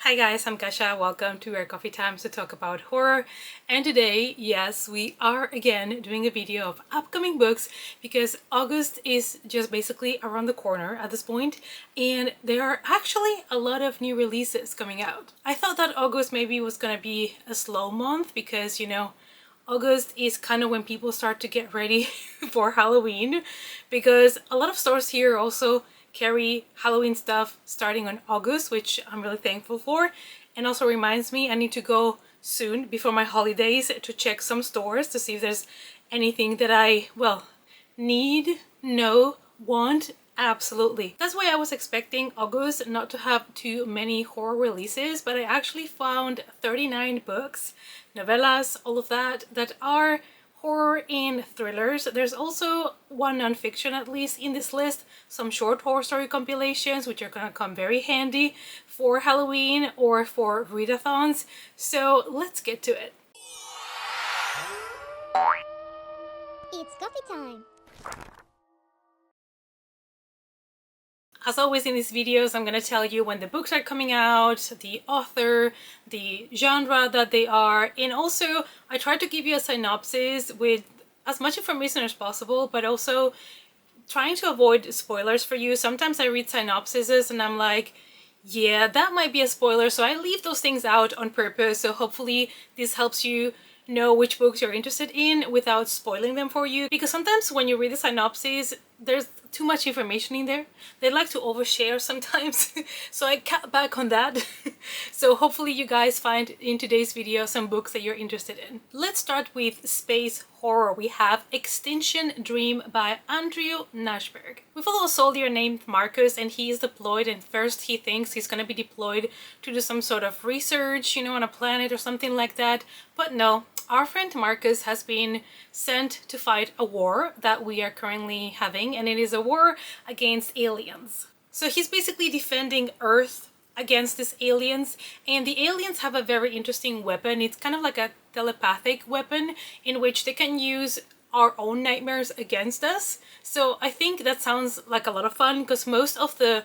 Hi guys, I'm Kasha. Welcome to our coffee times to talk about horror. And today, yes, we are again doing a video of upcoming books because August is just basically around the corner at this point, and there are actually a lot of new releases coming out. I thought that August maybe was gonna be a slow month because, August is kind of when people start to get ready for Halloween, because a lot of stores here also carry Halloween stuff starting on August, which I'm really thankful for. And also reminds me I need to go soon before my holidays to check some stores to see if there's anything that I, need, know, want. Absolutely. That's why I was expecting August not to have too many horror releases, but I actually found 39 books, novellas, all of that are horror and thrillers. There's also one nonfiction at least in this list, some short horror story compilations which are gonna come very handy for Halloween or for readathons. So let's get to it. It's coffee time! As always in these videos, I'm gonna tell you when the books are coming out, the author, the genre that they are, and also I try to give you a synopsis with as much information as possible, but also trying to avoid spoilers for you. Sometimes I read synopsises and I'm like, yeah, that might be a spoiler, so I leave those things out on purpose. So hopefully this helps you know which books you're interested in without spoiling them for you, because sometimes when you read the synopsis there's too much information in there. They like to overshare sometimes so I cut back on that. So hopefully you guys find in today's video some books that you're interested in. Let's start with space horror. We have Extinction Dream by Andrew Nashberg. We follow a soldier named Marcus, and he is deployed, and first he thinks he's going to be deployed to do some sort of research, on a planet or something like that, but no. Our friend Marcus has been sent to fight a war that we are currently having, and it is a war against aliens. So he's basically defending Earth against these aliens, and the aliens have a very interesting weapon. It's kind of like a telepathic weapon in which they can use our own nightmares against us. So I think that sounds like a lot of fun, because most of the,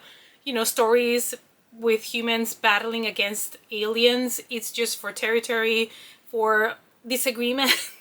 stories with humans battling against aliens, it's just for territory, for disagreements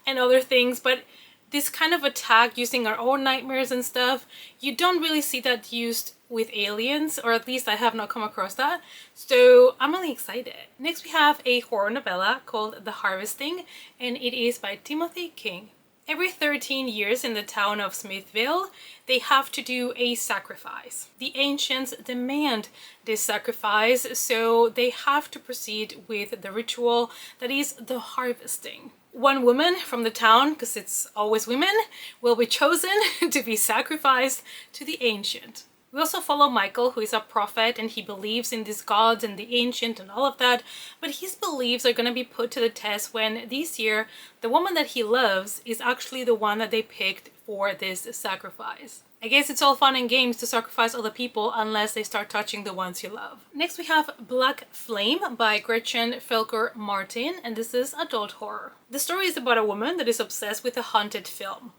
and other things. But this kind of attack using our own nightmares and stuff, you don't really see that used with aliens, or at least I have not come across that. So I'm really excited. Next we have a horror novella called The Harvesting, and it is by Timothy King. Every 13 years in the town of Smithville, they have to do a sacrifice. The ancients demand this sacrifice, so they have to proceed with the ritual that is the harvesting. One woman from the town, because it's always women, will be chosen to be sacrificed to the ancient. We also follow Michael, who is a prophet, and he believes in these gods and the ancient and all of that, but his beliefs are going to be put to the test when this year the woman that he loves is actually the one that they picked for this sacrifice. I guess it's all fun and games to sacrifice other people unless they start touching the ones you love. Next we have Black Flame by Gretchen Felker Martin, and this is adult horror. The story is about a woman that is obsessed with a haunted film.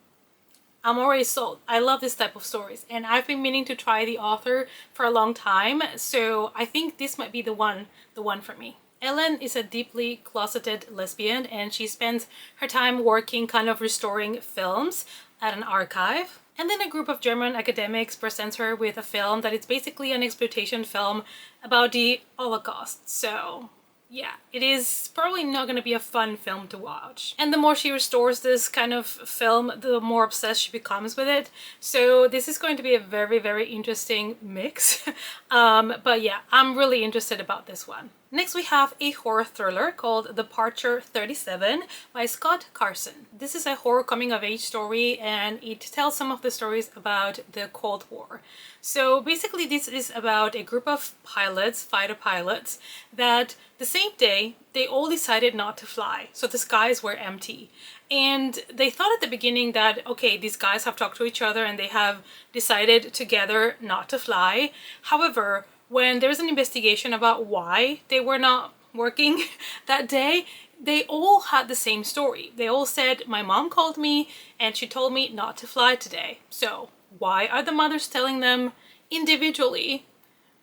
I'm already sold. I love this type of stories, and I've been meaning to try the author for a long time, so I think this might be the one for me. Ellen is a deeply closeted lesbian, and she spends her time working kind of restoring films at an archive. And then a group of German academics presents her with a film that is basically an exploitation film about the Holocaust. So yeah, it is probably not going to be a fun film to watch. And the more she restores this kind of film, the more obsessed she becomes with it. So this is going to be a very, very interesting mix. But yeah, I'm really interested about this one. Next we have a horror thriller called Departure 37 by Scott Carson. This is a horror coming-of-age story, and it tells some of the stories about the Cold War. So basically this is about a group of pilots, fighter pilots, that the same day they all decided not to fly. So the skies were empty. And they thought at the beginning that, okay, these guys have talked to each other and they have decided together not to fly. However, when there's an investigation about why they were not working that day, they all had the same story. They all said, my mom called me and she told me not to fly today. So why are the mothers telling them individually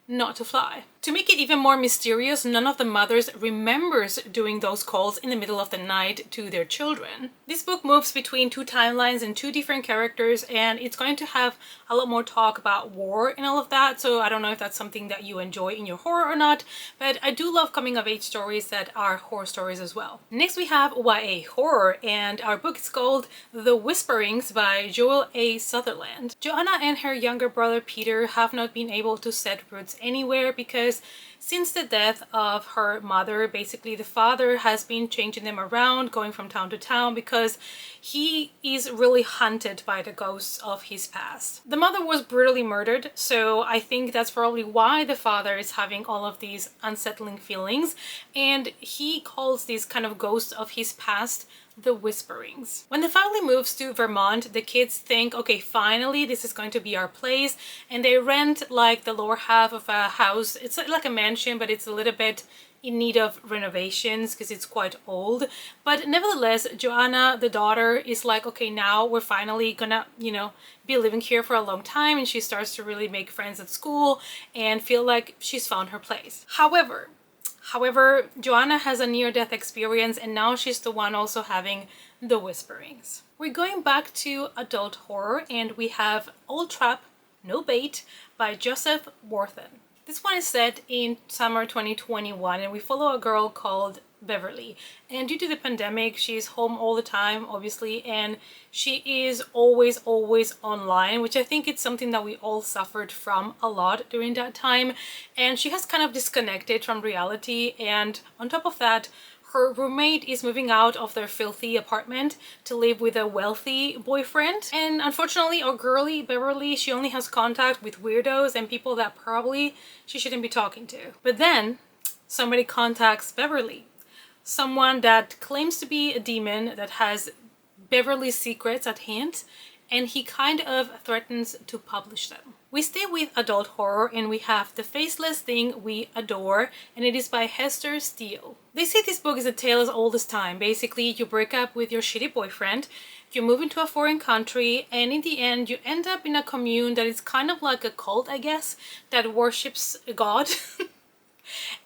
not to fly? To make it even more mysterious, none of the mothers remembers doing those calls in the middle of the night to their children. This book moves between two timelines and two different characters, and it's going to have a lot more talk about war and all of that, so I don't know if that's something that you enjoy in your horror or not, but I do love coming of age stories that are horror stories as well. Next we have YA horror, and our book is called The Whisperings by Joel A. Sutherland. Joanna and her younger brother Peter have not been able to set roots anywhere because since the death of her mother, basically the father has been changing them around, going from town to town, because he is really hunted by the ghosts of his past. The mother was brutally murdered, so I think that's probably why the father is having all of these unsettling feelings, and he calls these kind of ghosts of his past the Whisperings. When the family moves to Vermont, the kids think, okay, finally this is going to be our place, and they rent like the lower half of a house. It's like a mansion, but it's a little bit in need of renovations because it's quite old. But nevertheless, Joanna, the daughter, is like, okay, now we're finally gonna, be living here for a long time, and she starts to really make friends at school and feel like she's found her place. However, Joanna has a near-death experience, and now she's the one also having the Whisperings. We're going back to adult horror, and we have Old Trap, No Bait by Joseph Warthen. This one is set in summer 2021, and we follow a girl called Beverly. And due to the pandemic, she's home all the time, obviously, and she is always online, which I think it's something that we all suffered from a lot during that time. And she has kind of disconnected from reality, and on top of that, her roommate is moving out of their filthy apartment to live with a wealthy boyfriend. And unfortunately, our girly Beverly, she only has contact with weirdos and people that probably she shouldn't be talking to. But then somebody contacts Beverly. Someone that claims to be a demon that has Beverly's secrets at hand, and he kind of threatens to publish them. We stay with adult horror, and we have The Faceless Thing We Adore, and it is by Hester Steele. They say this book is a tale as old as time. Basically, you break up with your shitty boyfriend, you move into a foreign country, and in the end you end up in a commune that is kind of like a cult, I guess, that worships a god.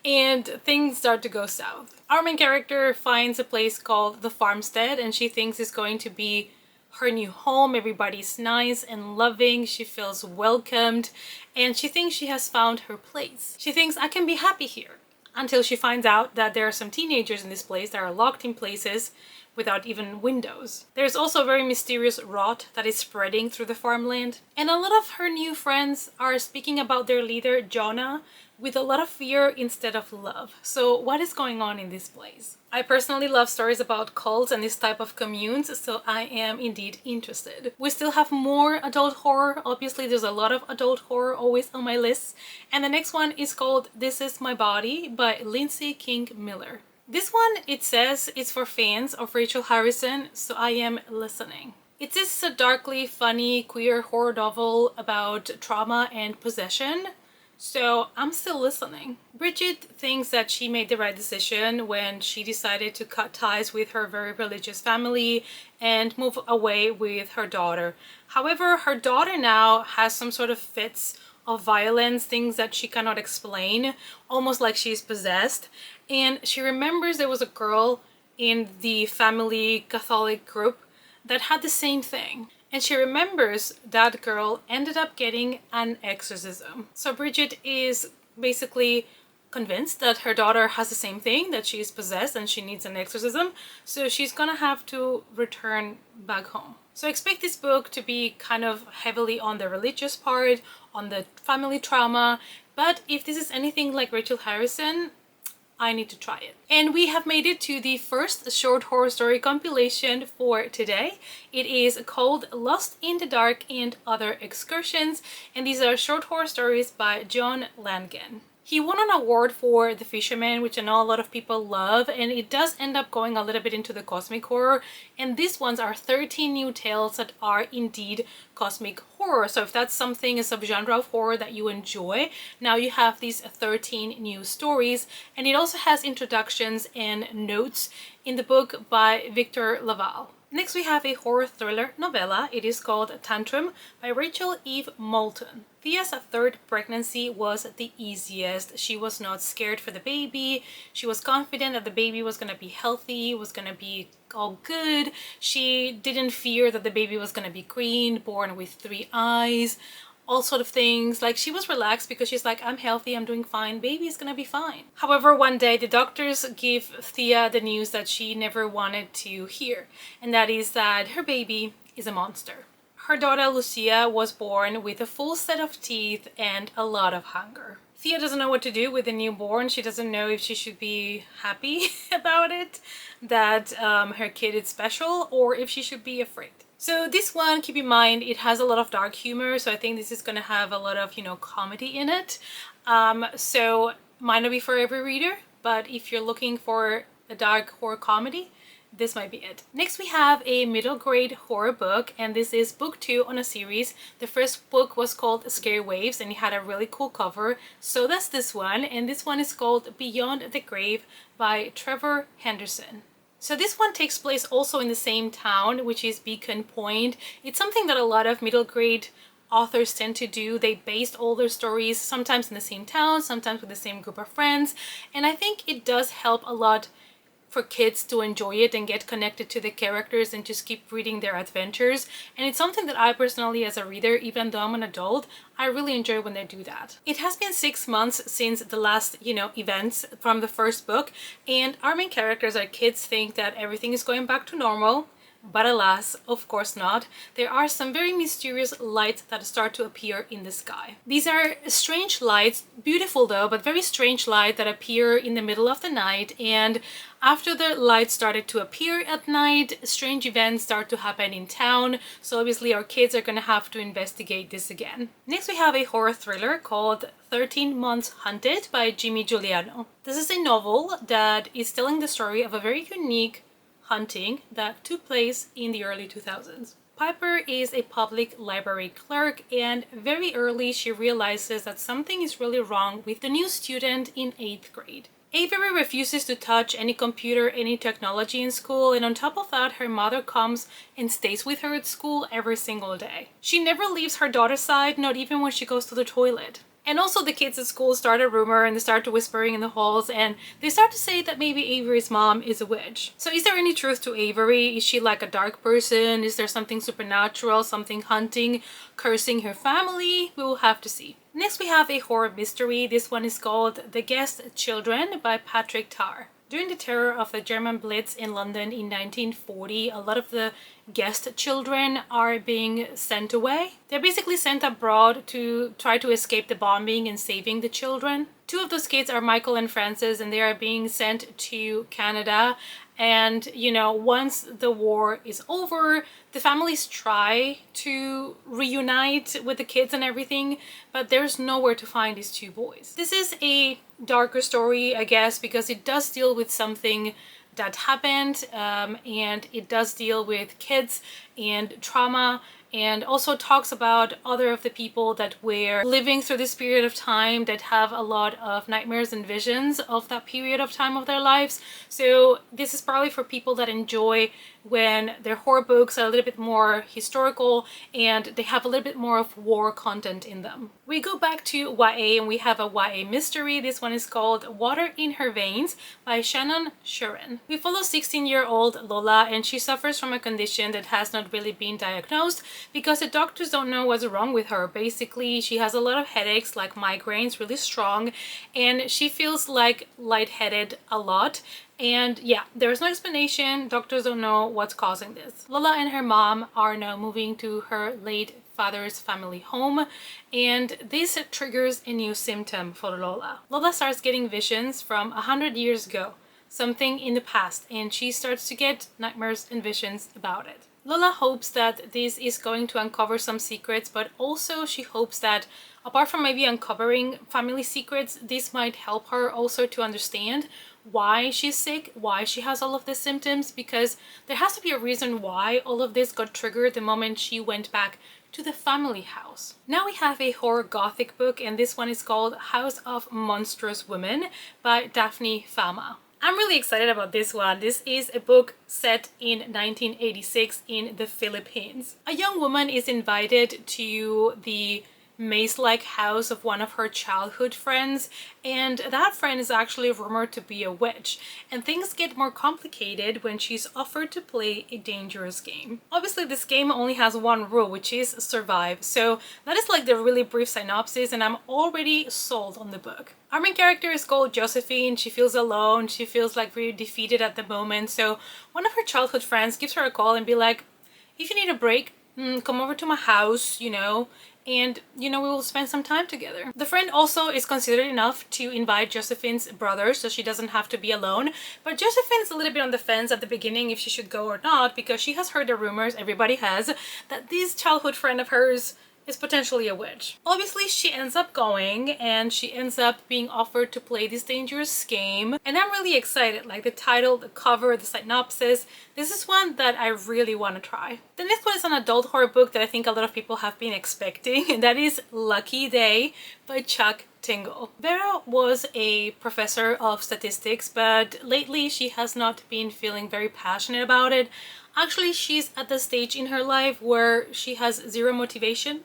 And things start to go south. Our main character finds a place called the Farmstead, and she thinks it's going to be her new home. Everybody's nice and loving, she feels welcomed, and she thinks she has found her place. She thinks, I can be happy here, until she finds out that there are some teenagers in this place that are locked in places without even windows. There's also a very mysterious rot that is spreading through the farmland, and a lot of her new friends are speaking about their leader Jonah with a lot of fear instead of love. So what is going on in this place? I personally love stories about cults and this type of communes, so I am indeed interested. We still have more adult horror. Obviously, there's a lot of adult horror always on my list. And the next one is called This Is My Body by Lindsay King Miller. This one, it says it's for fans of Rachel Harrison, so I am listening. It is a darkly funny queer horror novel about trauma and possession, so I'm still listening. Bridget thinks that she made the right decision when she decided to cut ties with her very religious family and move away with her daughter. However, her daughter now has some sort of fits of violence, things that she cannot explain, almost like she's possessed. And she remembers there was a girl in the family Catholic group that had the same thing. And she remembers that girl ended up getting an exorcism. So Bridget is basically convinced that her daughter has the same thing, that she is possessed and she needs an exorcism. So she's gonna have to return back home. So expect this book to be kind of heavily on the religious part, on the family trauma. But if this is anything like Rachel Harrison, I need to try it. And we have made it to the first short horror story compilation for today. It is called Lost in the Dark and Other Excursions, and these are short horror stories by John Langan. He won an award for The Fisherman, which I know a lot of people love, and it does end up going a little bit into the cosmic horror, and these ones are 13 new tales that are indeed cosmic horror. So if that's something, a subgenre of horror that you enjoy, now you have these 13 new stories, and it also has introductions and notes in the book by Victor Laval. Next we have a horror thriller novella. It is called Tantrum by Rachel Eve Moulton. Thea's third pregnancy was the easiest. She was not scared for the baby. She was confident that the baby was going to be healthy, was going to be all good. She didn't fear that the baby was going to be green, born with 3 eyes, all sort of things. Like, she was relaxed because she's like, I'm healthy, I'm doing fine, baby's gonna be fine. However, one day the doctors give Thea the news that she never wanted to hear, and that is that her baby is a monster. Her daughter Lucia was born with a full set of teeth and a lot of hunger. Thea doesn't know what to do with the newborn. She doesn't know if she should be happy about it, that her kid is special, or if she should be afraid. So this one, keep in mind, it has a lot of dark humor, so I think this is going to have a lot of, comedy in it. So might not be for every reader, but if you're looking for a dark horror comedy, this might be it. Next we have a middle grade horror book, and this is book 2 on a series. The first book was called Scary Waves and it had a really cool cover. So does this one, and this one is called Beyond the Grave by Trevor Henderson. So this one takes place also in the same town, which is Beacon Point. It's something that a lot of middle grade authors tend to do. They based all their stories sometimes in the same town, sometimes with the same group of friends. And I think it does help a lot for kids to enjoy it and get connected to the characters and just keep reading their adventures. And it's something that I personally, as a reader, even though I'm an adult, I really enjoy when they do that. It has been 6 months since the last, events from the first book, and our main characters, our kids, think that everything is going back to normal. But alas, of course not. There are some very mysterious lights that start to appear in the sky. These are strange lights, beautiful though, but very strange lights that appear in the middle of the night. And after the lights started to appear at night, strange events start to happen in town. So obviously our kids are going to have to investigate this again. Next we have a horror thriller called 13 Months Hunted by Jimmy Giuliano. This is a novel that is telling the story of a very unique hunting that took place in the early 2000s. Piper is a public library clerk, and very early she realizes that something is really wrong with the new student in 8th grade. Avery refuses to touch any computer, any technology in school, and on top of that, her mother comes and stays with her at school every single day. She never leaves her daughter's side, not even when she goes to the toilet. And also the kids at school start a rumor and they start to whispering in the halls, and they start to say that maybe Avery's mom is a witch. So is there any truth to Avery? Is she like a dark person? Is there something supernatural, something hunting, cursing her family? We will have to see. Next we have a horror mystery. This one is called The Guest Children by Patrick Tarr. During the terror of the German Blitz in London in 1940, a lot of the guest children are being sent away. They're basically sent abroad to try to escape the bombing and saving the children. 2 of those kids are Michael and Francis, and they are being sent to Canada. And, once the war is over, the families try to reunite with the kids and everything, but there's nowhere to find these 2 boys. This is a darker story, I guess, because it does deal with something that happened, and it does deal with kids and trauma, and also talks about other of the people that were living through this period of time that have a lot of nightmares and visions of that period of time of their lives. So this is probably for people that enjoy when their horror books are a little bit more historical and they have a little bit more of war content in them. We go back to YA and we have a YA mystery. This one is called Water in Her Veins by Shannon Shuren. We follow 16-year-old Lola, and she suffers from a condition that has not really been diagnosed because the doctors don't know what's wrong with her. Basically, she has a lot of headaches, like migraines, really strong, and she feels like lightheaded a lot. And yeah, there's no explanation. Doctors don't know what's causing this. Lola and her mom are now moving to her late father's family home, and this triggers a new symptom for Lola. Lola starts getting visions from 100 years ago, something in the past, and she starts to get nightmares and visions about it. Lola hopes that this is going to uncover some secrets, but also she hopes that apart from maybe uncovering family secrets, this might help her also to understand why she's sick, why she has all of these symptoms, because there has to be a reason why all of this got triggered the moment she went back to the family house. Now we have a horror gothic book, and this one is called House of Monstrous Women by Daphne Fama. I'm really excited about this one. This is a book set in 1986 in the Philippines. A young woman is invited to the maze-like house of one of her childhood friends, and that friend is actually rumored to be a witch, and things get more complicated when she's offered to play a dangerous game. Obviously this game only has one rule, which is survive, so that is like the really brief synopsis, and I'm already sold on the book. Our main character is called Josephine. She feels alone, she feels like really defeated at the moment, so one of her childhood friends gives her a call and be like, if you need a break, come over to my house, and we will spend some time together. The friend also is considerate enough to invite Josephine's brother so she doesn't have to be alone, but Josephine's a little bit on the fence at the beginning if she should go or not, because she has heard the rumors, everybody has, that this childhood friend of hers is potentially a witch. Obviously she ends up going, and she ends up being offered to play this dangerous game, and I'm really excited. Like the title, the cover, the synopsis, this is one that I really want to try. The next one is an adult horror book that I think a lot of people have been expecting, and that is Lucky Day by Chuck Tingle. Vera was a professor of statistics, but lately she has not been feeling very passionate about it. Actually, she's at the stage in her life where she has zero motivation.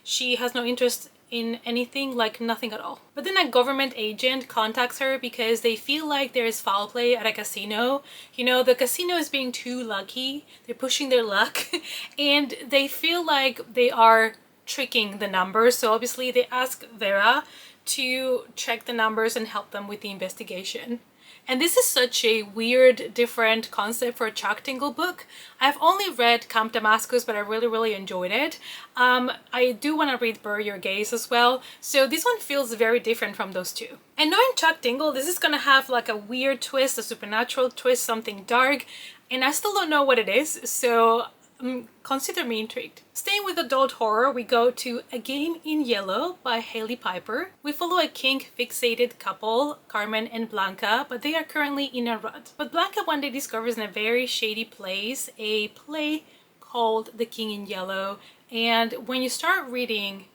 She has no interest in anything, like nothing at all. But then a government agent contacts her because they feel like there is foul play at a casino. The casino is being too lucky, they're pushing their luck, and they feel like they are tricking the numbers. So obviously they ask Vera to check the numbers and help them with the investigation. And this is such a weird, different concept for a Chuck Tingle book. I've only read Camp Damascus, but I really enjoyed it. I do want to read Bury Your Gaze as well, so this one feels very different from those two. And knowing Chuck Tingle, this is gonna have like a weird twist, a supernatural twist, something dark, and I still don't know what it is, so consider me intrigued. Staying with adult horror, we go to A Game in Yellow by Hailey Piper. We follow a kink-fixated couple, Carmen and Blanca, but they are currently in a rut. But Blanca one day discovers in a very shady place a play called The King in Yellow, and when you start reading,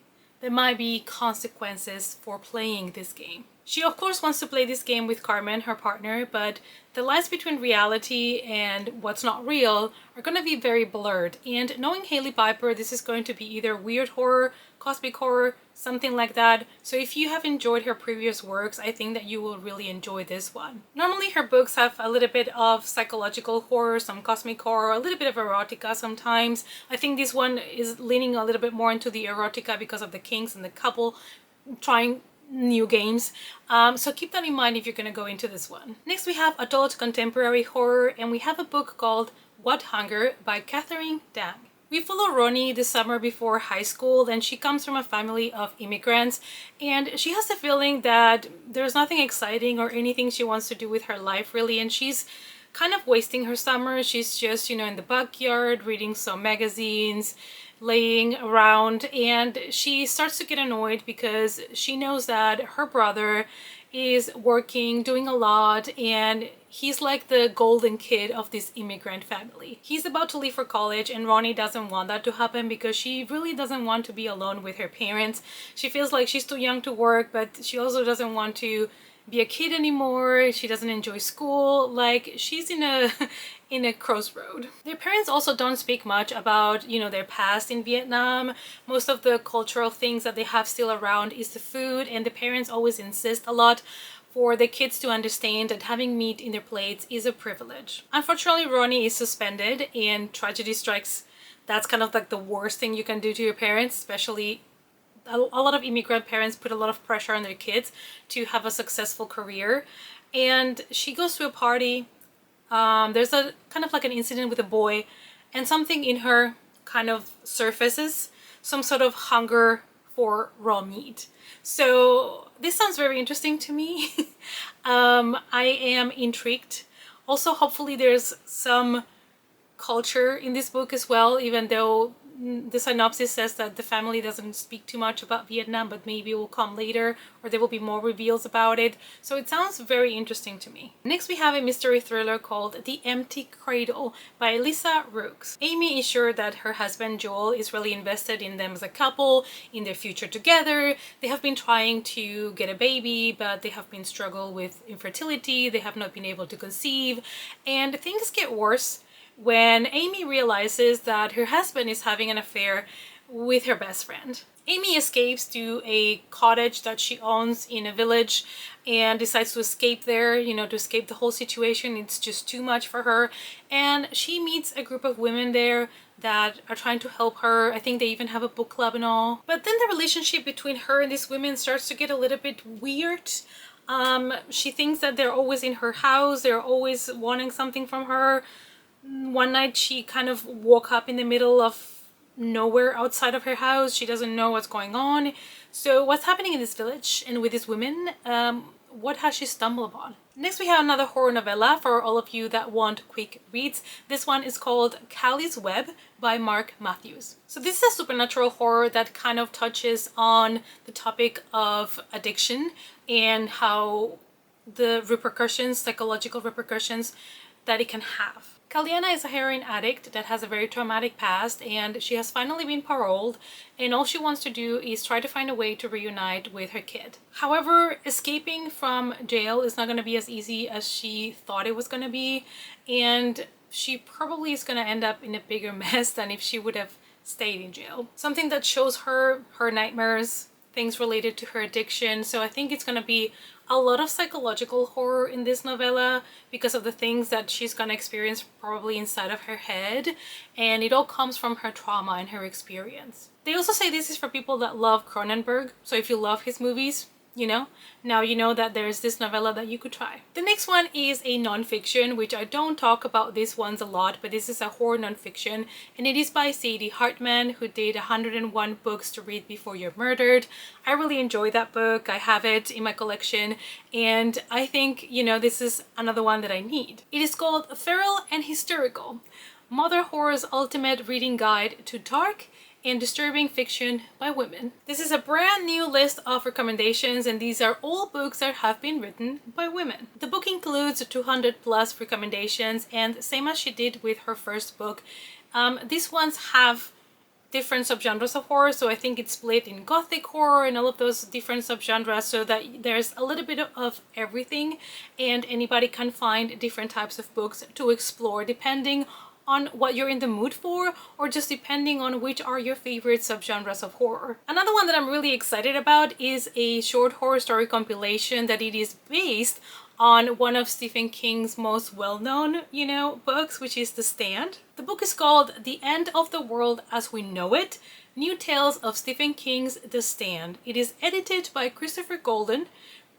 there might be consequences for playing this game. She of course wants to play this game with Carmen, her partner, but the lines between reality and what's not real are going to be very blurred. And knowing Hailey Piper, this is going to be either weird horror, cosmic horror, something like that. So if you have enjoyed her previous works, I think that you will really enjoy this one. Normally her books have a little bit of psychological horror, some cosmic horror, a little bit of erotica sometimes. I think this one is leaning a little bit more into the erotica because of the kinks and the couple trying new games, so keep that in mind if you're gonna go into this one. Next we have adult contemporary horror, and we have a book called What Hunger by Catherine Dang. We follow Ronnie the summer before high school, and she comes from a family of immigrants, and she has the feeling that there's nothing exciting or anything she wants to do with her life really, and she's kind of wasting her summer. She's just, in the backyard reading some magazines, laying around, and she starts to get annoyed because she knows that her brother is working, doing a lot, and he's like the golden kid of this immigrant family. He's about to leave for college, and Ronnie doesn't want that to happen because she really doesn't want to be alone with her parents. She feels like she's too young to work, but she also doesn't want to be a kid anymore. She doesn't enjoy school. Like, she's in a crossroad. Their parents also don't speak much about, their past in Vietnam. Most of the cultural things that they have still around is the food, and the parents always insist a lot for the kids to understand that having meat in their plates is a privilege. Unfortunately, Ronnie is suspended and tragedy strikes. That's kind of like the worst thing you can do to your parents, especially a lot of immigrant parents put a lot of pressure on their kids to have a successful career. And she goes to a party. There's a kind of like an incident with a boy, and something in her kind of surfaces, some sort of hunger for raw meat. So this sounds very interesting to me. I am intrigued. Also, hopefully there's some culture in this book as well, even though the synopsis says that the family doesn't speak too much about Vietnam, but maybe it will come later, or there will be more reveals about it. So it sounds very interesting to me. Next we have a mystery thriller called The Empty Cradle by Lisa Rooks. Amy is sure that her husband Joel is really invested in them as a couple, in their future together. They have been trying to get a baby, but they have been struggling with infertility. They have not been able to conceive, and things get worse when Amy realizes that her husband is having an affair with her best friend. Amy escapes to a cottage that she owns in a village and decides to escape there, you know, to escape the whole situation. It's just too much for her. And she meets a group of women there that are trying to help her. I think they even have a book club and all. But then the relationship between her and these women starts to get a little bit weird. She thinks that they're always in her house. They're always wanting something from her. One night she kind of woke up in the middle of nowhere outside of her house. She doesn't know what's going on. So what's happening in this village and with these women? What has she stumbled upon? Next we have another horror novella for all of you that want quick reads. This one is called Callie's Web by Mark Matthews. So this is a supernatural horror that kind of touches on the topic of addiction and how the repercussions, psychological repercussions that it can have. Kaliana is a heroin addict that has a very traumatic past, and she has finally been paroled, and all she wants to do is try to find a way to reunite with her kid. However, escaping from jail is not going to be as easy as she thought it was going to be, and she probably is going to end up in a bigger mess than if she would have stayed in jail. Something that shows her nightmares, things related to her addiction. So I think it's going to be a lot of psychological horror in this novella because of the things that she's gonna experience probably inside of her head, and it all comes from her trauma and her experience. They also say this is for people that love Cronenberg, so if you love his movies, you know, now you know that there's this novella that you could try. The next one is a non-fiction, which I don't talk about these ones a lot, but this is a horror non-fiction, and it is by Sadie Hartman, who did 101 Books to Read Before You're Murdered. I really enjoy that book. I have it in my collection, and I think, you know, this is another one that I need. It is called Feral and Hysterical, Mother Horror's Ultimate Reading Guide to Dark and Disturbing Fiction by Women. This is a brand new list of recommendations, and these are all books that have been written by women. The book includes 200 plus recommendations, and same as she did with her first book, these ones have different subgenres of horror, so I think it's split in gothic horror and all of those different subgenres, so that there's a little bit of everything, and anybody can find different types of books to explore depending on what you're in the mood for, or just depending on which are your favorite subgenres of horror. Another one that I'm really excited about is a short horror story compilation that it is based on one of Stephen King's most well-known, you know, books, which is The Stand. The book is called The End of the World as We Know It, New Tales of Stephen King's The Stand. It is edited by Christopher Golden,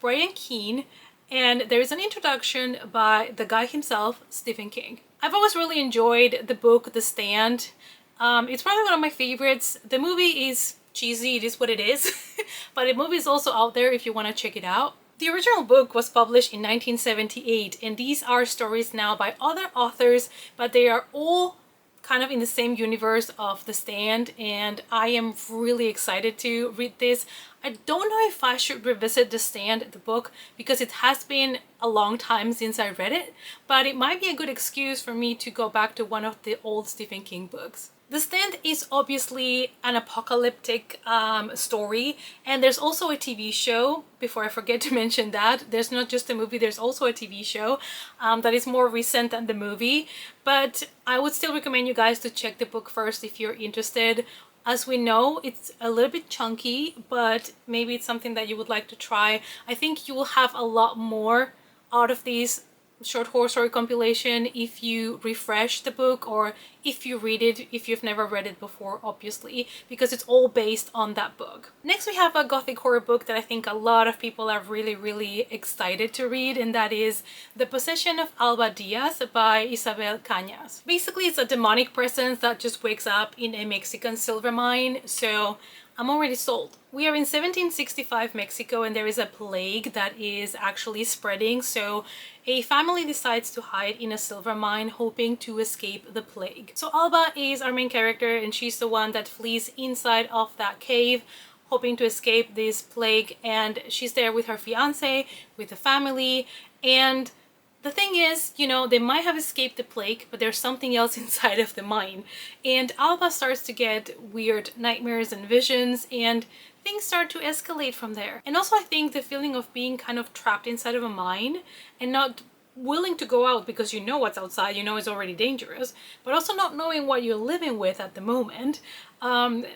Brian Keene, and there is an introduction by the guy himself, Stephen King. I've always really enjoyed the book The Stand. It's probably one of my favorites. The movie is cheesy, it is what it is, but the movie is also out there if you want to check it out. The original book was published in 1978, and these are stories now by other authors, but they are all kind of in the same universe of The Stand, and I am really excited to read this. I don't know if I should revisit The Stand, the book, because it has been a long time since I read it, but it might be a good excuse for me to go back to one of the old Stephen King books. The Stand is obviously an apocalyptic story, and there's also a TV show. Before I forget to mention that, there's not just a movie, there's also a TV show that is more recent than the movie, but I would still recommend you guys to check the book first if you're interested. As we know, it's a little bit chunky, but maybe it's something that you would like to try. I think you will have a lot more out of these short horror story compilation if you refresh the book, or if you read it if you've never read it before, obviously, because it's all based on that book. Next we have a gothic horror book that I think a lot of people are really excited to read, and that is The Possession of Alba Diaz by Isabel Cañas. Basically, it's a demonic presence that just wakes up in a Mexican silver mine, so I'm already sold. We are in 1765 Mexico and there is a plague that is actually spreading, so a family decides to hide in a silver mine hoping to escape the plague. So Alba is our main character and she's the one that flees inside of that cave hoping to escape this plague, and she's there with her fiance, with the family, and the thing is, you know, they might have escaped the plague, but there's something else inside of the mine. And Alba starts to get weird nightmares and visions, and things start to escalate from there. And also I think the feeling of being kind of trapped inside of a mine and not willing to go out because you know what's outside, you know it's already dangerous, but also not knowing what you're living with at the moment,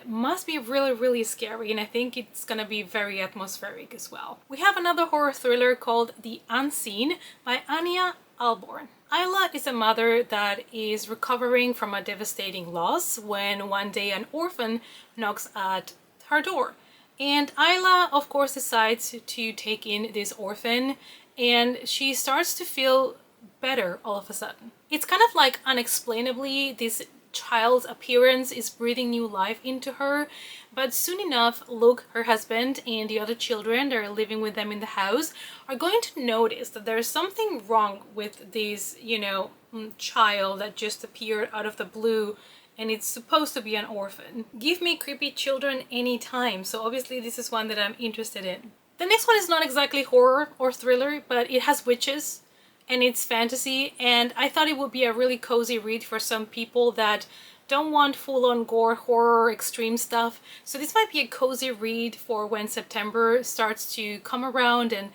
must be really, really scary, and I think it's gonna be very atmospheric as well. We have another horror thriller called The Unseen by Anya Alborn. Isla is a mother that is recovering from a devastating loss when one day an orphan knocks at her door. And Isla, of course, decides to take in this orphan, and she starts to feel better all of a sudden. It's kind of like unexplainably this child's appearance is breathing new life into her, but soon enough Luke, her husband, and the other children that are living with them in the house are going to notice that there's something wrong with this, you know, child that just appeared out of the blue, and it's supposed to be an orphan. Give me creepy children anytime, so obviously this is one that I'm interested in. The next one is not exactly horror or thriller, but it has witches and it's fantasy, and I thought it would be a really cozy read for some people that don't want full-on gore, horror, extreme stuff. So this might be a cozy read for when September starts to come around and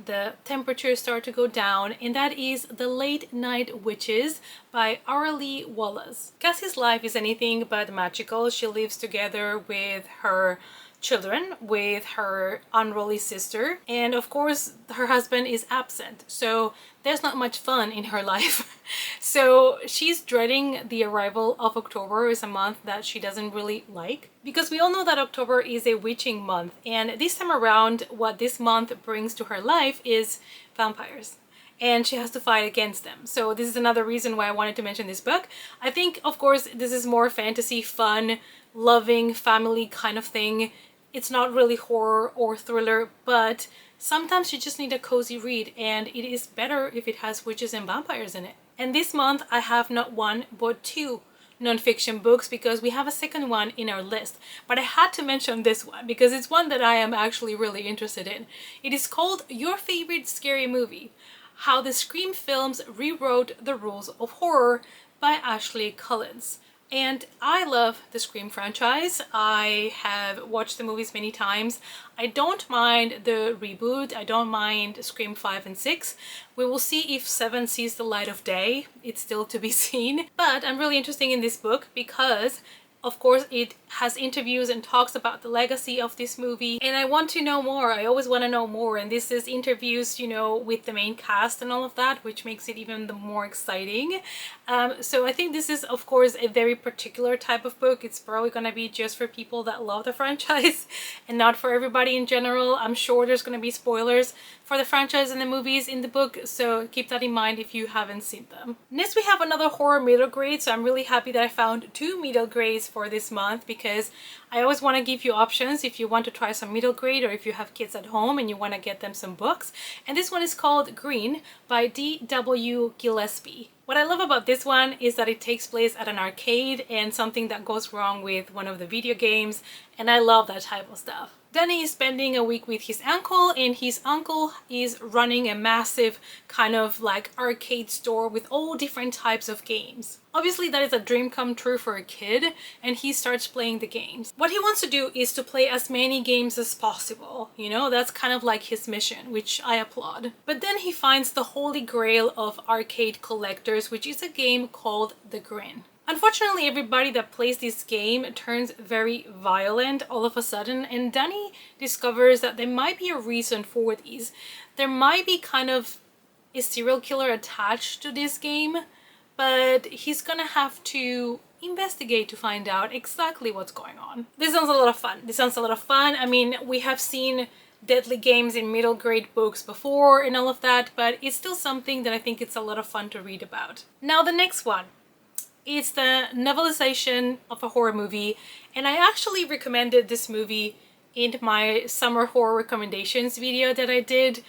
the temperatures start to go down, and that is The Late Night Witches by Aurelie Wallace. Cassie's life is anything but magical. She lives together with her children, with her unruly sister, and of course her husband is absent, so there's not much fun in her life. So she's dreading the arrival of October. Is a month that she doesn't really like, because we all know that October is a witching month, and this time around what this month brings to her life is vampires, and she has to fight against them. So this is another reason why I wanted to mention this book. I think, of course, this is more fantasy, fun, loving, family kind of thing. It's not really horror or thriller, but sometimes you just need a cozy read, and it is better if it has witches and vampires in it. And this month I have not one but two non-fiction books, because we have a second one in our list, but I had to mention this one because it's one that I am actually really interested in. It is called Your Favorite Scary Movie: How the Scream Films Rewrote the Rules of Horror by Ashley Collins. And I love the Scream franchise. I have watched the movies many times. I don't mind the reboot. I don't mind Scream 5 and 6. We will see if 7 sees the light of day. It's still to be seen. But I'm really interested in this book because, of course, it has interviews and talks about the legacy of this movie, and I want to know more. I always want to know more, and this is interviews, you know, with the main cast and all of that, which makes it even the more exciting. So I think this is, of course, a very particular type of book. It's probably gonna be just for people that love the franchise and not for everybody in general. I'm sure there's gonna be spoilers for the franchise and the movies in the book, so keep that in mind if you haven't seen them. Next we have another horror middle grade, so I'm really happy that I found two middle grades for this month, because I always want to give you options if you want to try some middle grade, or if you have kids at home and you want to get them some books. And this one is called Green by D.W. Gillespie. What I love about this one is that it takes place at an arcade and something that goes wrong with one of the video games, and I love that type of stuff. Danny is spending a week with his uncle, and his uncle is running a massive kind of like arcade store with all different types of games. Obviously that is a dream come true for a kid, and he starts playing the games. What he wants to do is to play as many games as possible, you know, that's kind of like his mission, which I applaud. But then he finds the holy grail of arcade collectors, which is a game called The Grin. Unfortunately, everybody that plays this game turns very violent all of a sudden, and Danny discovers that there might be a reason for these. There might be kind of a serial killer attached to this game, but he's gonna have to investigate to find out exactly what's going on. This sounds a lot of fun. This sounds a lot of fun. I mean, we have seen deadly games in middle grade books before and all of that, but it's still something that I think it's a lot of fun to read about. Now the next one. It's the novelization of a horror movie, and I actually recommended this movie in my summer horror recommendations video that I did.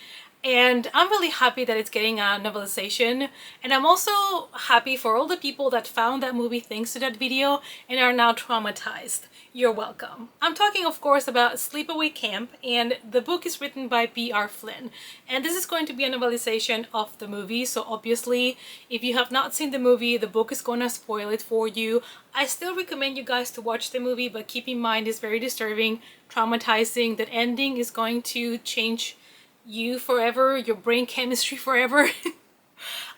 And I'm really happy that it's getting a novelization. And I'm also happy for all the people that found that movie thanks to that video and are now traumatized. You're welcome. I'm talking, of course, about Sleepaway Camp, and the book is written by B.R. Flynn. And this is going to be a novelization of the movie, so obviously, if you have not seen the movie, the book is going to spoil it for you. I still recommend you guys to watch the movie, but keep in mind it's very disturbing, traumatizing. That ending is going to change you forever, your brain chemistry forever.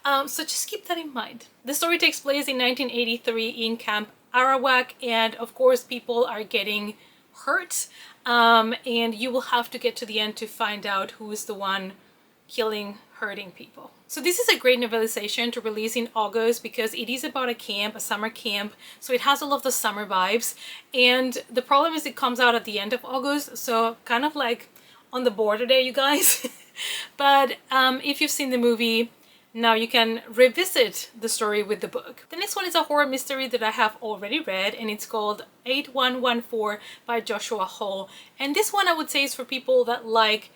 So just keep that in mind. The story takes place in 1983 in Camp Arawak, and of course people are getting hurt, and you will have to get to the end to find out who is the one killing, hurting people. So this is a great novelization to release in August because it is about a camp, a summer camp, so it has all of the summer vibes. And the problem is it comes out at the end of August, so kind of like on the border there, you guys. But if you've seen the movie, now you can revisit the story with the book. The next one is a horror mystery that I have already read, and it's called 8114 by Joshua Hall. And this one I would say is for people that like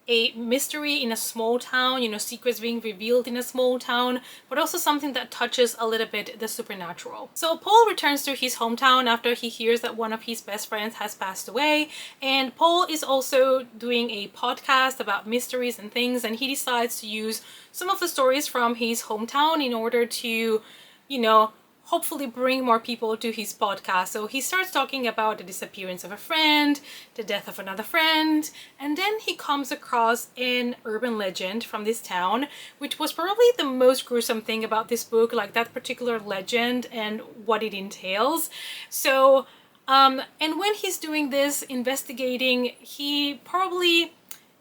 a mystery in a small town, you know, secrets being revealed in a small town, but also something that touches a little bit the supernatural. So Paul returns to his hometown after he hears that one of his best friends has passed away, and Paul is also doing a podcast about mysteries and things, and he decides to use some of the stories from his hometown in order to, you know, hopefully bring more people to his podcast. So he starts talking about the disappearance of a friend, the death of another friend, and then he comes across an urban legend from this town, which was probably the most gruesome thing about this book, like that particular legend and what it entails. So, and when he's doing this, investigating, he probably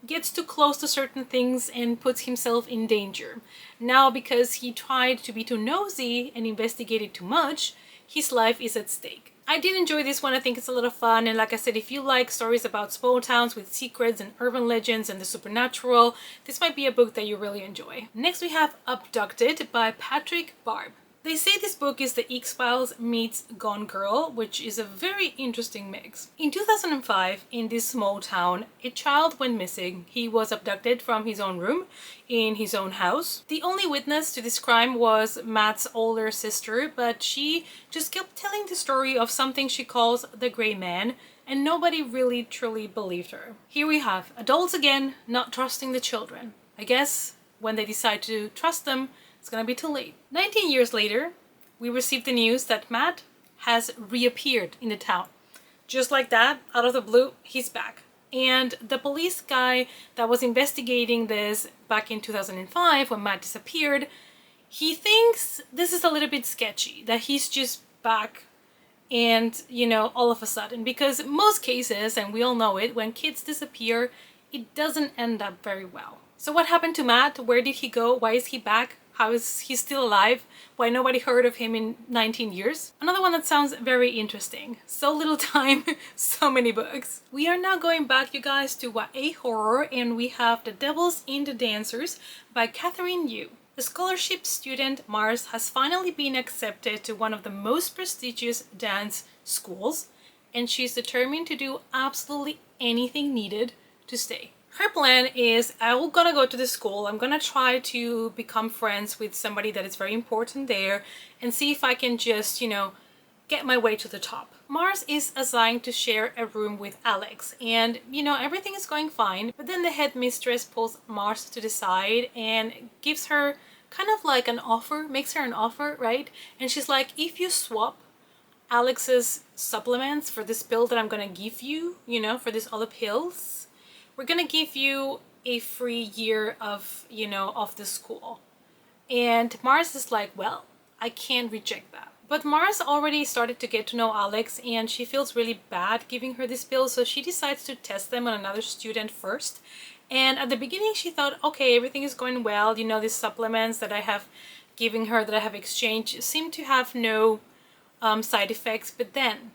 gets too close to certain things and puts himself in danger. Now, because he tried to be too nosy and investigated too much, his life is at stake. I did enjoy this one. I think it's a lot of fun, and like I said, if you like stories about small towns with secrets and urban legends and the supernatural, this might be a book that you really enjoy. Next we have Abducted by Patrick Barb. They say this book is the X-Files meets Gone Girl, which is a very interesting mix. In 2005, in this small town, a child went missing. He was abducted from his own room in his own house. The only witness to this crime was Matt's older sister, but she just kept telling the story of something she calls the Gray Man, and nobody really truly believed her. Here we have adults again not trusting the children. I guess when they decide to trust them, it's gonna be too late. 19 years later, we received the news that Matt has reappeared in the town. Just like that, out of the blue, he's back. And the police guy that was investigating this back in 2005 when Matt disappeared, he thinks this is a little bit sketchy, that he's just back and, you know, all of a sudden. Because most cases, and we all know it, when kids disappear, it doesn't end up very well. So what happened to Matt? Where did he go? Why is he back? How is he still alive? Why nobody heard of him in 19 years? Another one that sounds very interesting. So little time, so many books. We are now going back, you guys, to YA horror, and we have The Devils in the Dancers by Catherine Yu. The scholarship student Mars has finally been accepted to one of the most prestigious dance schools, and she's determined to do absolutely anything needed to stay. Her plan is, I'm gonna go to the school, I'm gonna try to become friends with somebody that is very important there and see if I can just, you know, get my way to the top. Mars is assigned to share a room with Alex, and, you know, everything is going fine, but then the headmistress pulls Mars to the side and gives her kind of like an offer, makes her an offer, right? And she's like, if you swap Alex's supplements for this pill that I'm gonna give you, you know, for these other pills, we're gonna give you a free year of, you know, of the school. And Mars is like, well, I can't reject that. But Mars already started to get to know Alex, and she feels really bad giving her this pill, so she decides to test them on another student first. And at the beginning she thought, okay, everything is going well, you know, these supplements that I have given her, that I have exchanged, seem to have no side effects, but then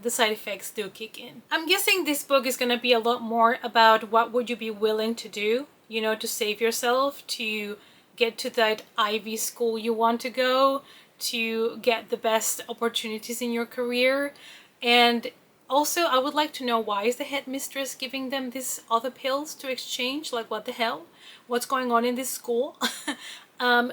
the side effects do kick in. I'm guessing this book is gonna be a lot more about what would you be willing to do, you know, to save yourself, to get to that Ivy school you want to go, to get the best opportunities in your career. And also, I would like to know, why is the headmistress giving them these other pills to exchange? Like, what the hell? What's going on in this school?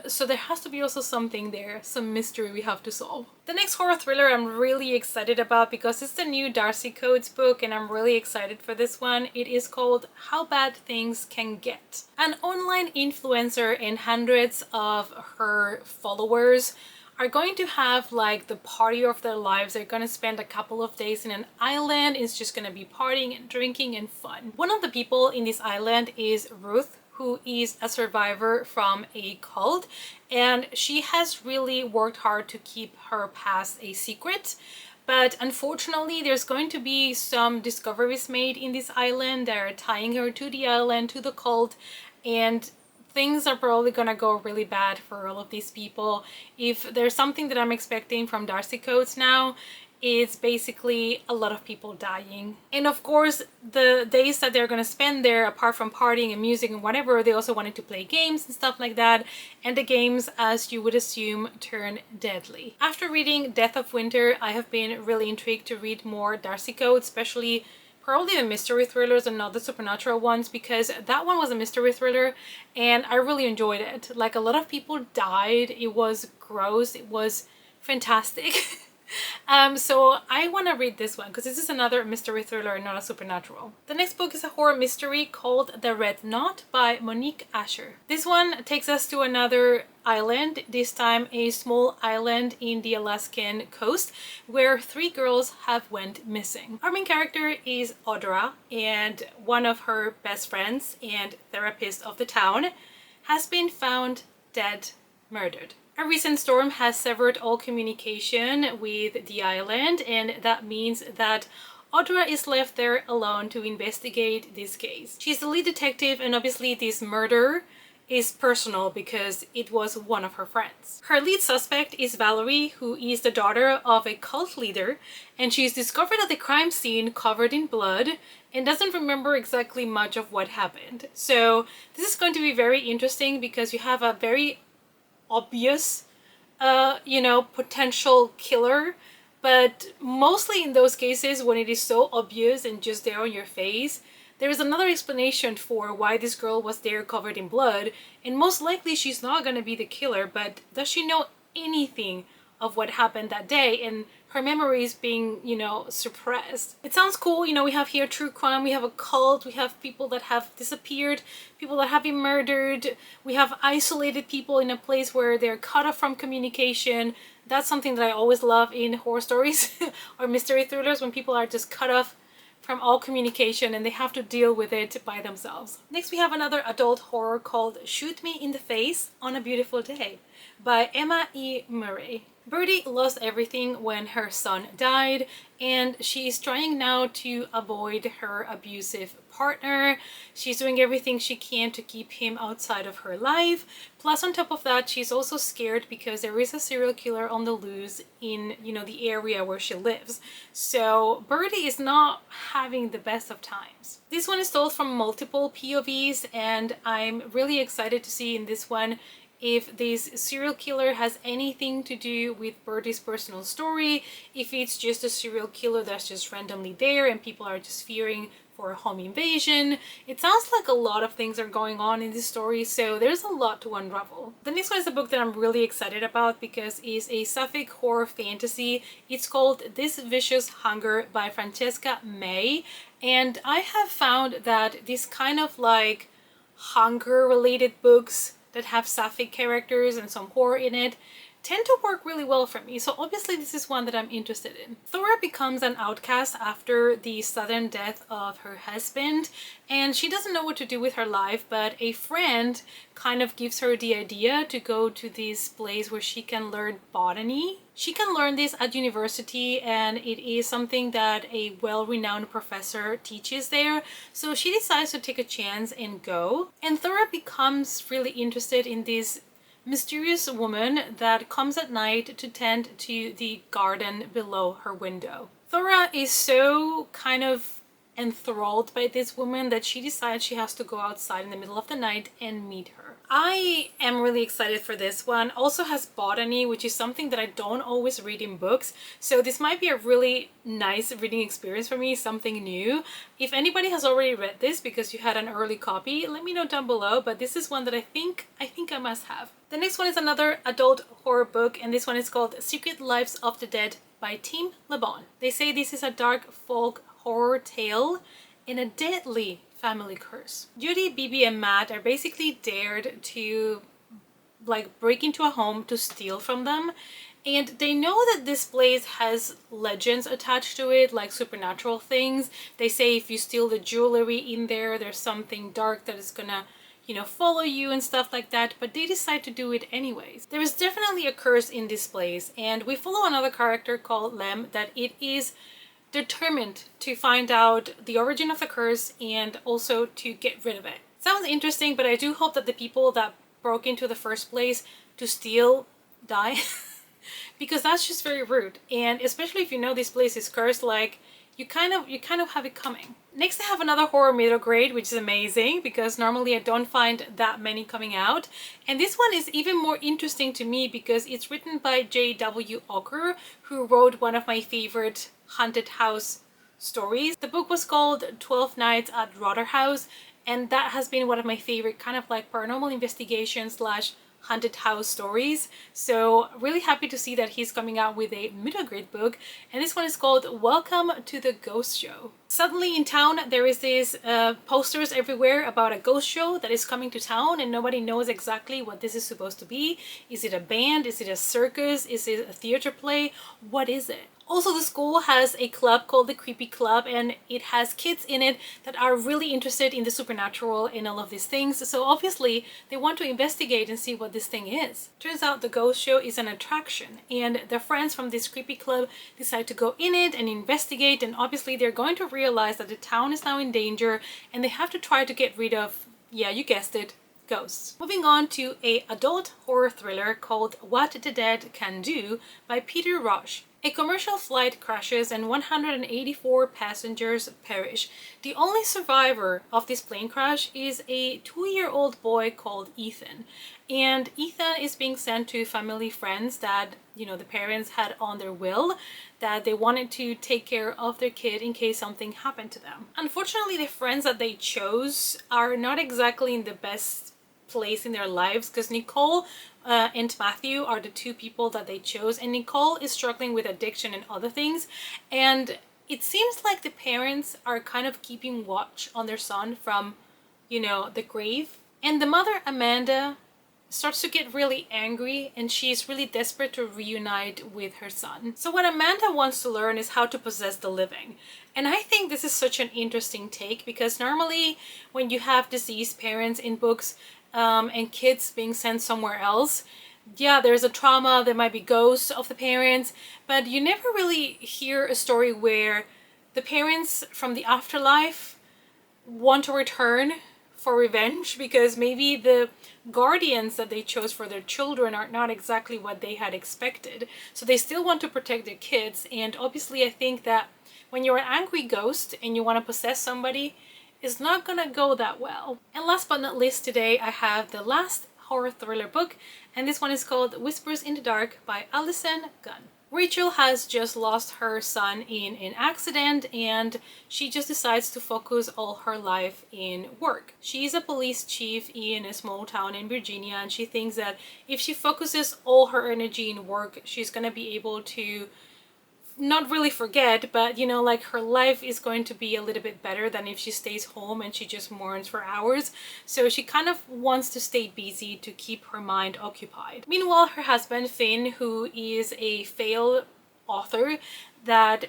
So there has to be also something there, some mystery we have to solve. The next horror thriller I'm really excited about because it's the new Darcy Coates book, and I'm really excited for this one. It is called How Bad Things Can Get. An online influencer and hundreds of her followers are going to have like the party of their lives. They're going to spend a couple of days in an island. It's just going to be partying and drinking and fun. One of the people in this island is Ruth, who is a survivor from a cult, and she has really worked hard to keep her past a secret. But unfortunately, there's going to be some discoveries made in this island that are tying her to the island, to the cult, and things are probably gonna go really bad for all of these people. If there's something that I'm expecting from Darcy Coates now, it's basically a lot of people dying. And of course, the days that they're gonna spend there, apart from partying and music and whatever, they also wanted to play games and stuff like that. And the games, as you would assume, turn deadly. After reading Death of Winter, I have been really intrigued to read more Darcy Coates, especially probably the mystery thrillers and not the supernatural ones, because that one was a mystery thriller and I really enjoyed it. Like, a lot of people died, it was gross, it was fantastic. So I want to read this one because this is another mystery thriller and not a supernatural. The next book is a horror mystery called The Red Knot by Monique Asher. This one takes us to another island, this time a small island in the Alaskan coast where 3 girls have went missing. Our main character is Audra, and one of her best friends and therapist of the town has been found dead, murdered. A recent storm has severed all communication with the island, and that means that Audra is left there alone to investigate this case. She's the lead detective, and obviously this murder is personal because it was one of her friends. Her lead suspect is Valerie, who is the daughter of a cult leader, and she's discovered at the crime scene covered in blood and doesn't remember exactly much of what happened. So this is going to be very interesting because you have a very obvious, potential killer, but mostly in those cases when it is so obvious and just there on your face, there is another explanation for why this girl was there covered in blood, and most likely she's not gonna be the killer, but does she know anything of what happened that day? And her memory is being, suppressed. It sounds cool. We have here true crime, we have a cult, we have people that have disappeared, people that have been murdered, we have isolated people in a place where they're cut off from communication. That's something that I always love in horror stories or mystery thrillers, when people are just cut off from all communication and they have to deal with it by themselves. Next, we have another adult horror called Shoot Me in the Face on a Beautiful Day by Emma E. Murray. Birdie lost everything when her son died, and she is trying now to avoid her abusive partner. She's doing everything she can to keep him outside of her life. Plus, on top of that, she's also scared because there is a serial killer on the loose in, the area where she lives. So Birdie is not having the best of times. This one is told from multiple POVs, and I'm really excited to see in this one if this serial killer has anything to do with Birdie's personal story, if it's just a serial killer that's just randomly there and people are just fearing for a home invasion. It sounds like a lot of things are going on in this story, so there's a lot to unravel. The next one is a book that I'm really excited about because it's a Sapphic horror fantasy. It's called This Vicious Hunger by Francesca May, and I have found that this kind of like hunger related books that have Sapphic characters and some horror in it tend to work really well for me, so obviously this is one that I'm interested in. Thora becomes an outcast after the sudden death of her husband, and she doesn't know what to do with her life, but a friend kind of gives her the idea to go to this place where she can learn botany. She can learn this at university, and it is something that a well-renowned professor teaches there, so she decides to take a chance and go. And Thora becomes really interested in this mysterious woman that comes at night to tend to the garden below her window. Thora is so kind of enthralled by this woman that she decides she has to go outside in the middle of the night and meet her. I am really excited for this one. Also has botany, which is something that I don't always read in books. So this might be a really nice reading experience for me, something new. If anybody has already read this because you had an early copy, let me know down below, but this is one that I think I must have. The next one is another adult horror book, and this one is called Secret Lives of the Dead by Tim LeBon. They say this is a dark folk horror tale in a deadly family curse. Judy, Bibi, and Matt are basically dared to break into a home to steal from them, and they know that this place has legends attached to it, like supernatural things. They say if you steal the jewelry in there, there's something dark that is gonna, you know, follow you and stuff like that, but they decide to do it anyways. There is definitely a curse in this place, and we follow another character called Lem that it is determined to find out the origin of the curse and also to get rid of it. Sounds interesting, but I do hope that the people that broke into the first place to steal die because that's just very rude, and especially if you know this place is cursed, like you kind of have it coming. Next, I have another horror middle grade, which is amazing because normally I don't find that many coming out. And this one is even more interesting to me because it's written by J.W. Ocker, who wrote one of my favorite haunted house stories. The book was called 12 Nights at Rotherhouse, and that has been one of my favorite kind of like paranormal investigation slash haunted house stories. So really happy to see that he's coming out with a middle grade book, and this one is called Welcome to the Ghost Show. Suddenly in town there is these posters everywhere about a ghost show that is coming to town, and nobody knows exactly what this is supposed to be. Is it a band? Is it a circus? Is it a theater play? What is it? Also, the school has a club called the Creepy Club, and it has kids in it that are really interested in the supernatural and all of these things. So obviously they want to investigate and see what this thing is. Turns out the ghost show is an attraction, and the friends from this Creepy Club decide to go in it and investigate, and obviously they're going to realize that the town is now in danger and they have to try to get rid of, yeah, you guessed it, ghosts. Moving on to a adult horror thriller called What the Dead Can Do by Peter Rush. A commercial flight crashes and 184 passengers perish. The only survivor of this plane crash is a 2-year-old boy called Ethan. And Ethan is being sent to family friends that, you know, the parents had on their will, that they wanted to take care of their kid in case something happened to them. Unfortunately, the friends that they chose are not exactly in the best place in their lives, because Nicole and Matthew are the two people that they chose, and Nicole is struggling with addiction and other things, and it seems like the parents are kind of keeping watch on their son from, you know, the grave. And the mother, Amanda, starts to get really angry, and she's really desperate to reunite with her son. So what Amanda wants to learn is how to possess the living. And I think this is such an interesting take, because normally when you have deceased parents in books, and kids being sent somewhere else, yeah, there's a trauma, there might be ghosts of the parents, but you never really hear a story where the parents from the afterlife want to return for revenge, because maybe the guardians that they chose for their children are not exactly what they had expected. So they still want to protect their kids, and obviously I think that when you're an angry ghost and you want to possess somebody, is not gonna go that well. And last but not least, today I have the last horror thriller book, and this one is called Whispers in the Dark by Alison Gunn. Rachel has just lost her son in an accident, and she just decides to focus all her life in work. She's a police chief in a small town in Virginia, and she thinks that if she focuses all her energy in work, she's gonna be able to not really forget, but you know, like her life is going to be a little bit better than if she stays home and she just mourns for hours. So she kind of wants to stay busy to keep her mind occupied. Meanwhile, her husband Finn, who is a failed author that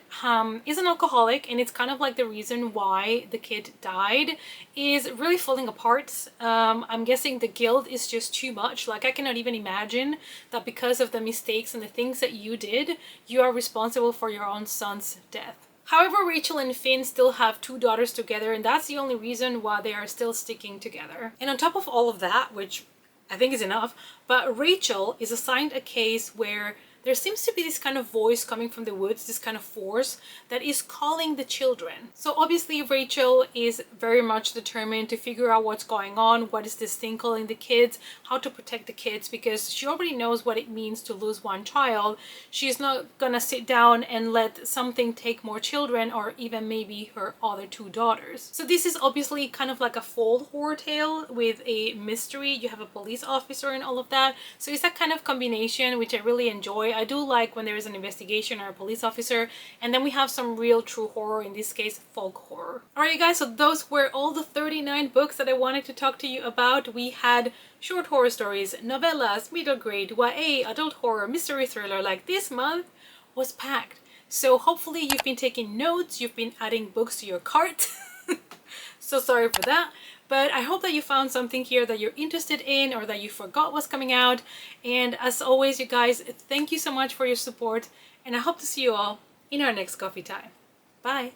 is an alcoholic, and it's kind of like the reason why the kid died, is really falling apart. I'm guessing the guilt is just too much. Like, I cannot even imagine that because of the mistakes and the things that you did, you are responsible for your own son's death. However, Rachel and Finn still have 2 daughters together, and that's the only reason why they are still sticking together. And on top of all of that, which I think is enough, but Rachel is assigned a case where there seems to be this kind of voice coming from the woods, this kind of force that is calling the children. So obviously Rachel is very much determined to figure out what's going on, what is this thing calling the kids, how to protect the kids, because she already knows what it means to lose one child. She's not gonna sit down and let something take more children, or even maybe her other two daughters. So this is obviously kind of like a full horror tale with a mystery. You have a police officer and all of that. So it's that kind of combination which I really enjoy. I do like when there is an investigation or a police officer, and then we have some real true horror, in this case folk horror. Alright guys, so those were all the 39 books that I wanted to talk to you about. We had short horror stories, novellas, middle grade, YA, adult horror, mystery thriller. Like, this month was packed. So hopefully you've been taking notes, you've been adding books to your cart. So sorry for that. But I hope that you found something here that you're interested in, or that you forgot was coming out. And as always, you guys, thank you so much for your support. And I hope to see you all in our next coffee time. Bye!